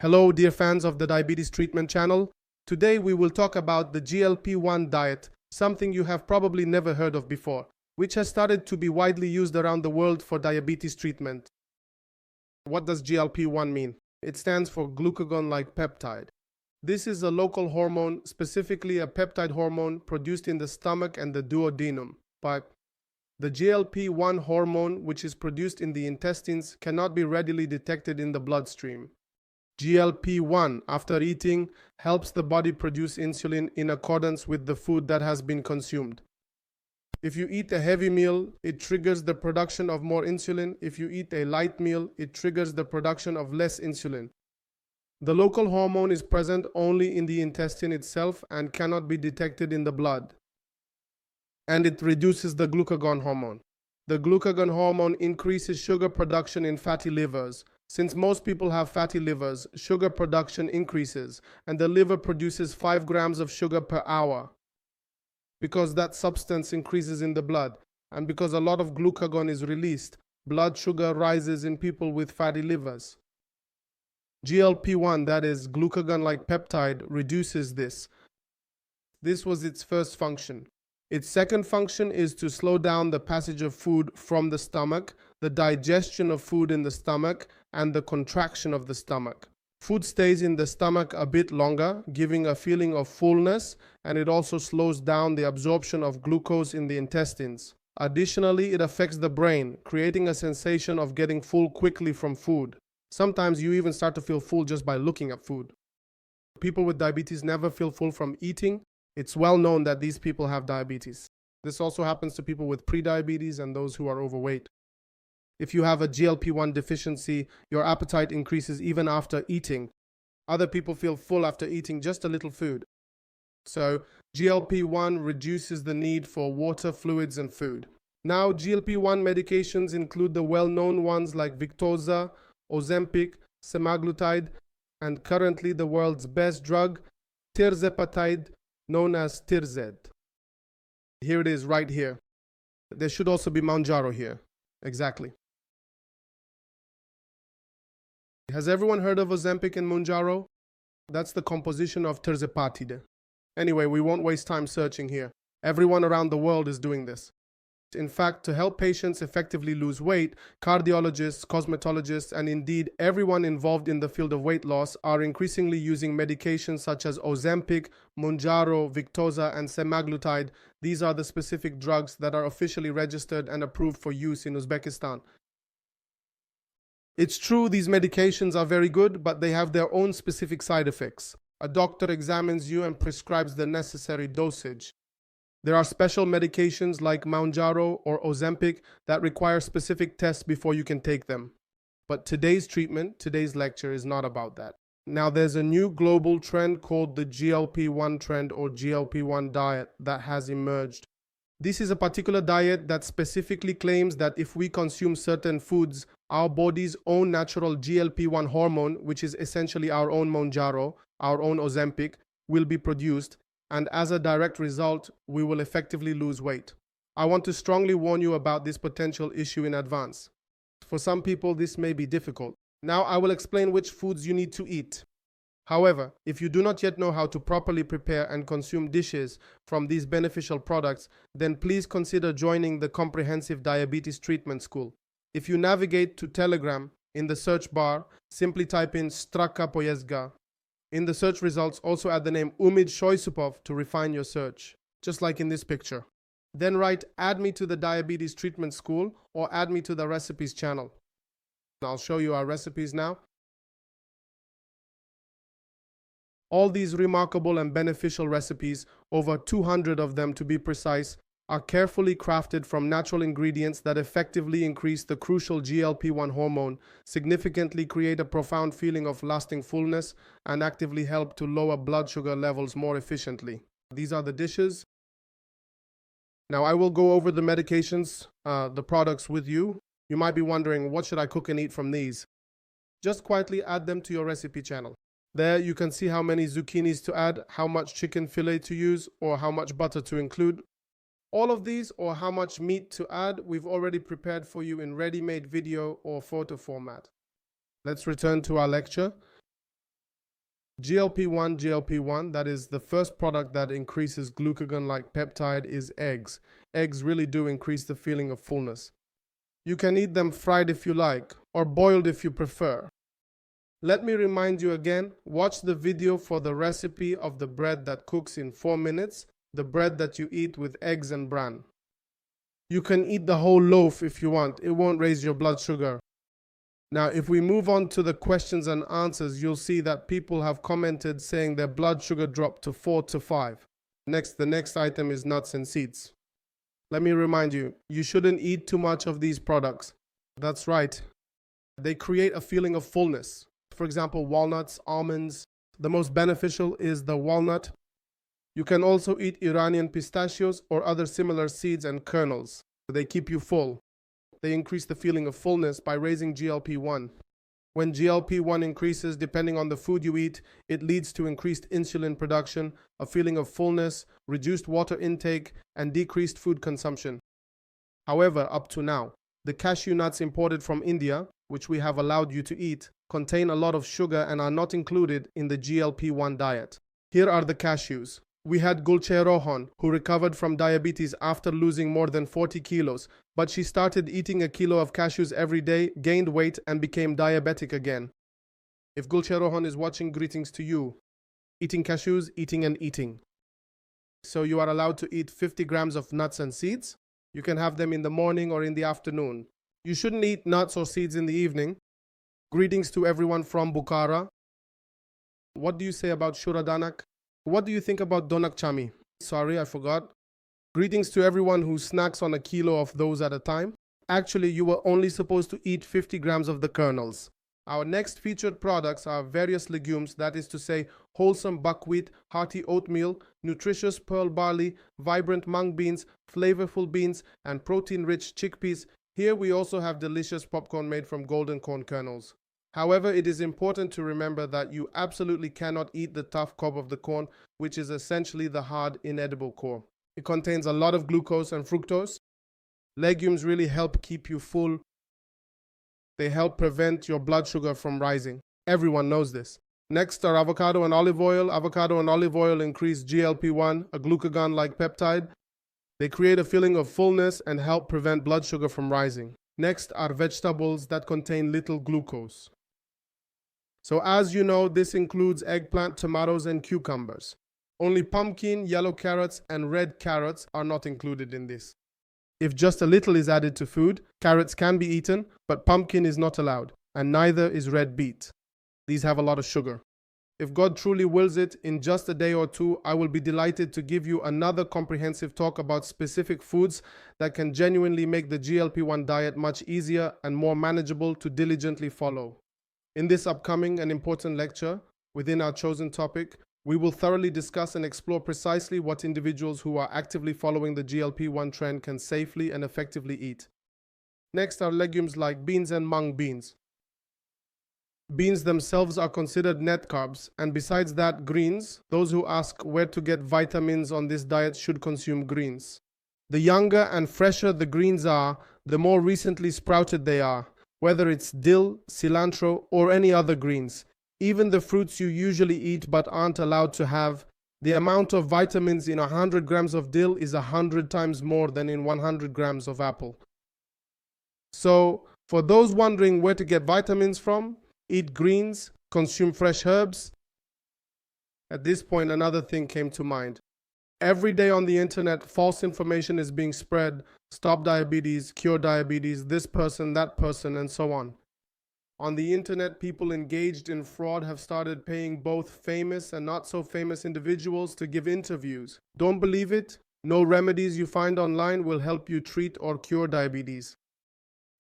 Hello, dear fans of the Diabetes Treatment channel. Today we will talk about the GLP-1 diet, something you have probably never heard of before, which has started to be widely used around the world for diabetes treatment. What does GLP-1 mean? It stands for glucagon-like peptide. This is a local hormone, specifically a peptide hormone produced in the stomach and the duodenum. But the GLP-1 hormone, which is produced in the intestines, cannot be readily detected in the bloodstream. GLP-1, after eating, helps the body produce insulin in accordance with the food that has been consumed. If you eat a heavy meal, it triggers the production of more insulin. If you eat a light meal, it triggers the production of less insulin. The local hormone is present only in the intestine itself and cannot be detected in the blood. And it reduces the glucagon hormone. The glucagon hormone increases sugar production in fatty livers. Since most people have fatty livers, sugar production increases, and the liver produces 5 grams of sugar per hour. Because that substance increases in the blood, and because a lot of glucagon is released, blood sugar rises in people with fatty livers. GLP-1, that is, glucagon-like peptide, reduces this. This was its first function. Its second function is to slow down the passage of food from the stomach, the digestion of food in the stomach, and the contraction of the stomach. Food stays in the stomach a bit longer, giving a feeling of fullness, and it also slows down the absorption of glucose in the intestines. Additionally, it affects the brain, creating a sensation of getting full quickly from food. Sometimes you even start to feel full just by looking at food. People with diabetes never feel full from eating. It's well known that these people have diabetes. This also happens to people with prediabetes and those who are overweight. If you have a GLP-1 deficiency, your appetite increases even after eating. Other people feel full after eating just a little food. So, GLP-1 reduces the need for water, fluids, and food. Now, GLP-1 medications include the well-known ones like Victoza, Ozempic, semaglutide, and currently the world's best drug, tirzepatide, known as Tirzed. Here it is right here. There should also be Mounjaro here. Exactly. Has everyone heard of Ozempic and Mounjaro? That's the composition of tirzepatide. Anyway, we won't waste time searching here. Everyone around the world is doing this. In fact, to help patients effectively lose weight, cardiologists, cosmetologists, and indeed everyone involved in the field of weight loss are increasingly using medications such as Ozempic, Mounjaro, Victoza, and semaglutide. These are the specific drugs that are officially registered and approved for use in Uzbekistan. It's true these medications are very good, but they have their own specific side effects. A doctor examines you and prescribes the necessary dosage. There are special medications like Mounjaro or Ozempic that require specific tests before you can take them. But today's lecture is not about that. Now there's a new global trend called the GLP-1 trend or GLP-1 diet that has emerged. This is a particular diet that specifically claims that if we consume certain foods, our body's own natural GLP-1 hormone, which is essentially our own Mounjaro, our own Ozempic, will be produced, and as a direct result, we will effectively lose weight. I want to strongly warn you about this potential issue in advance. For some people, this may be difficult. Now I will explain which foods you need to eat. However, if you do not yet know how to properly prepare and consume dishes from these beneficial products, then please consider joining the Comprehensive Diabetes Treatment School. If you navigate to Telegram, in the search bar, simply type in Straka Poyezga. In the search results, also add the name Umid Shoysupov to refine your search, just like in this picture. Then write add me to the Diabetes Treatment School or add me to the recipes channel. I'll show you our recipes now. All these remarkable and beneficial recipes, over 200 of them to be precise, are carefully crafted from natural ingredients that effectively increase the crucial GLP-1 hormone, significantly create a profound feeling of lasting fullness, and actively help to lower blood sugar levels more efficiently. These are the dishes. Now I will go over the medications, the products with you. You might be wondering, what should I cook and eat from these? Just quietly add them to your recipe channel. There you can see how many zucchinis to add, how much chicken fillet to use, or how much butter to include. All of these, or how much meat to add, we've already prepared for you in ready-made video or photo format. Let's return to our lecture. GLP-1, that is the first product that increases glucagon-like peptide, is eggs. Eggs really do increase the feeling of fullness. You can eat them fried if you like, or boiled if you prefer. Let me remind you again, watch the video for the recipe of the bread that cooks in 4 minutes, the bread that you eat with eggs and bran. You can eat the whole loaf if you want, it won't raise your blood sugar. Now, if we move on to the questions and answers, you'll see that people have commented saying their blood sugar dropped to 4 to 5. The next item is nuts and seeds. Let me remind you, you shouldn't eat too much of these products. That's right. They create a feeling of fullness. For example, walnuts, almonds. The most beneficial is the walnut. You can also eat Iranian pistachios or other similar seeds and kernels. They keep you full. They increase the feeling of fullness by raising GLP-1. When GLP-1 increases, depending on the food you eat, it leads to increased insulin production, a feeling of fullness, reduced water intake, and decreased food consumption. However, up to now, the cashew nuts imported from India, which we have allowed you to eat, contain a lot of sugar and are not included in the GLP-1 diet. Here are the cashews. We had Gulce Rohan, who recovered from diabetes after losing more than 40 kilos, but she started eating a kilo of cashews every day, gained weight, and became diabetic again. If Gulce Rohan is watching, greetings to you. Eating cashews, eating and eating. So you are allowed to eat 50 grams of nuts and seeds. You can have them in the morning or in the afternoon. You shouldn't eat nuts or seeds in the evening. Greetings to everyone from Bukhara. What do you say about Shuradanak? What do you think about Donak Chami? Sorry, I forgot. Greetings to everyone who snacks on a kilo of those at a time. Actually, you were only supposed to eat 50 grams of the kernels. Our next featured products are various legumes, that is to say, wholesome buckwheat, hearty oatmeal, nutritious pearl barley, vibrant mung beans, flavorful beans, and protein-rich chickpeas. Here we also have delicious popcorn made from golden corn kernels. However, it is important to remember that you absolutely cannot eat the tough cob of the corn, which is essentially the hard, inedible core. It contains a lot of glucose and fructose. Legumes really help keep you full. They help prevent your blood sugar from rising. Everyone knows this. Next are avocado and olive oil. Avocado and olive oil increase GLP-1, a glucagon-like peptide. They create a feeling of fullness and help prevent blood sugar from rising. Next are vegetables that contain little glucose. So as you know, this includes eggplant, tomatoes, and cucumbers. Only pumpkin, yellow carrots, and red carrots are not included in this. If just a little is added to food, carrots can be eaten, but pumpkin is not allowed, and neither is red beet. These have a lot of sugar. If God truly wills it, in just a day or two, I will be delighted to give you another comprehensive talk about specific foods that can genuinely make the GLP-1 diet much easier and more manageable to diligently follow. In this upcoming and important lecture, within our chosen topic, we will thoroughly discuss and explore precisely what individuals who are actively following the GLP-1 trend can safely and effectively eat. Next are legumes like beans and mung beans. Beans themselves are considered net carbs, and besides that, greens. Those who ask where to get vitamins on this diet should consume greens. The younger and fresher the greens are, the more recently sprouted they are, whether it's dill, cilantro, or any other greens. Even the fruits you usually eat but aren't allowed to have, the amount of vitamins in 100 grams of dill is 100 times more than in 100 grams of apple. So, for those wondering where to get vitamins from, eat greens, consume fresh herbs. At this point, another thing came to mind. Every day on the internet, false information is being spread. Stop diabetes, cure diabetes, this person, that person, and so on. On the internet, people engaged in fraud have started paying both famous and not so famous individuals to give interviews. Don't believe it? No remedies you find online will help you treat or cure diabetes.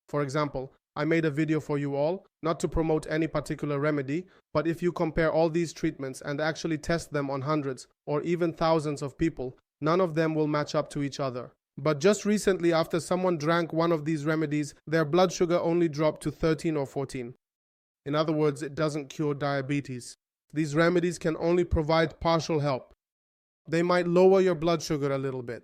For example, I made a video for you all, not to promote any particular remedy, but if you compare all these treatments and actually test them on hundreds or even thousands of people, none of them will match up to each other. But just recently, after someone drank one of these remedies, their blood sugar only dropped to 13 or 14. In other words, it doesn't cure diabetes. These remedies can only provide partial help. They might lower your blood sugar a little bit.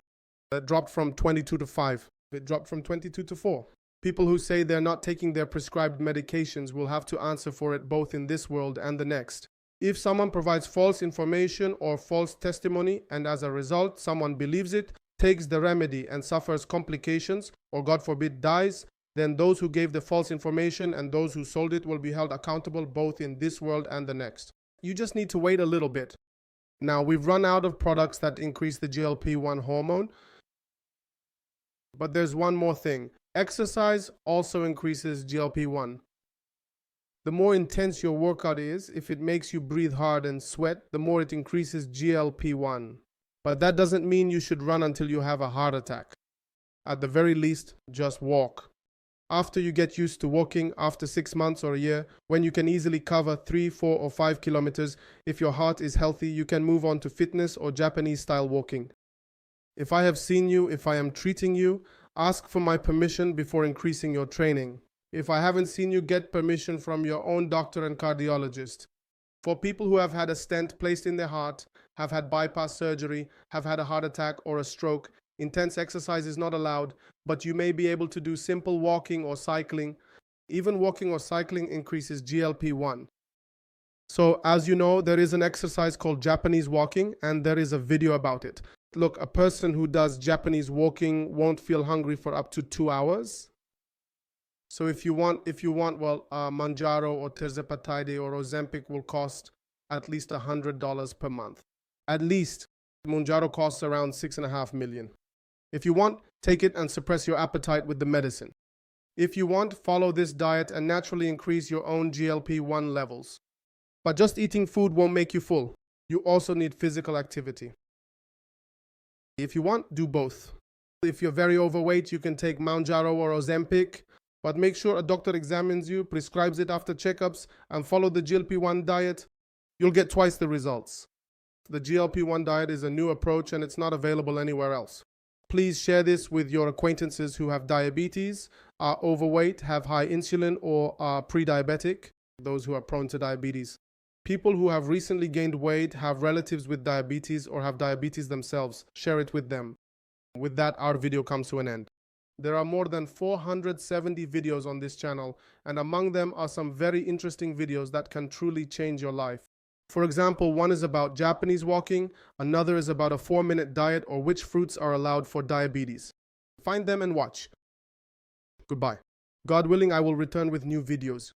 It dropped from 22 to 5. It dropped from 22 to 4. People who say they're not taking their prescribed medications will have to answer for it both in this world and the next. If someone provides false information or false testimony, and as a result, someone believes it, takes the remedy and suffers complications, or God forbid dies, then those who gave the false information and those who sold it will be held accountable both in this world and the next. You just need to wait a little bit. Now, we've run out of products that increase the GLP-1 hormone, but there's one more thing. Exercise also increases GLP-1. The more intense your workout is, if it makes you breathe hard and sweat, the more it increases GLP-1. But that doesn't mean you should run until you have a heart attack. At the very least, just walk. After you get used to walking, after 6 months or a year, when you can easily cover 3, 4, or 5 kilometers, if your heart is healthy, you can move on to fitness or Japanese-style walking. If I have seen you, if I am treating you, ask for my permission before increasing your training. If I haven't seen you, get permission from your own doctor and cardiologist. For people who have had a stent placed in their heart, have had bypass surgery, have had a heart attack or a stroke, intense exercise is not allowed, but you may be able to do simple walking or cycling. Even walking or cycling increases GLP-1. So as you know, there is an exercise called Japanese walking, and there is a video about it. Look, a person who does Japanese walking won't feel hungry for up to 2 hours. So if you want, Manjaro or Tirzepatide or Ozempic will cost at least $100 per month. At least. Manjaro costs around $6.5 million. If you want, take it and suppress your appetite with the medicine. If you want, follow this diet and naturally increase your own GLP-1 levels. But just eating food won't make you full. You also need physical activity. If you want, do both. If you're very overweight, you can take Manjaro or Ozempic, but make sure a doctor examines you, prescribes it after checkups, and follow the GLP-1 diet. You'll get twice the results. The GLP-1 diet is a new approach and it's not available anywhere else. Please share this with your acquaintances who have diabetes, are overweight, have high insulin, or are pre-diabetic, those who are prone to diabetes. People who have recently gained weight, have relatives with diabetes, or have diabetes themselves. Share it with them. With that, our video comes to an end. There are more than 470 videos on this channel, and among them are some very interesting videos that can truly change your life. For example, one is about Japanese walking, another is about a 4-minute diet or which fruits are allowed for diabetes. Find them and watch. Goodbye. God willing, I will return with new videos.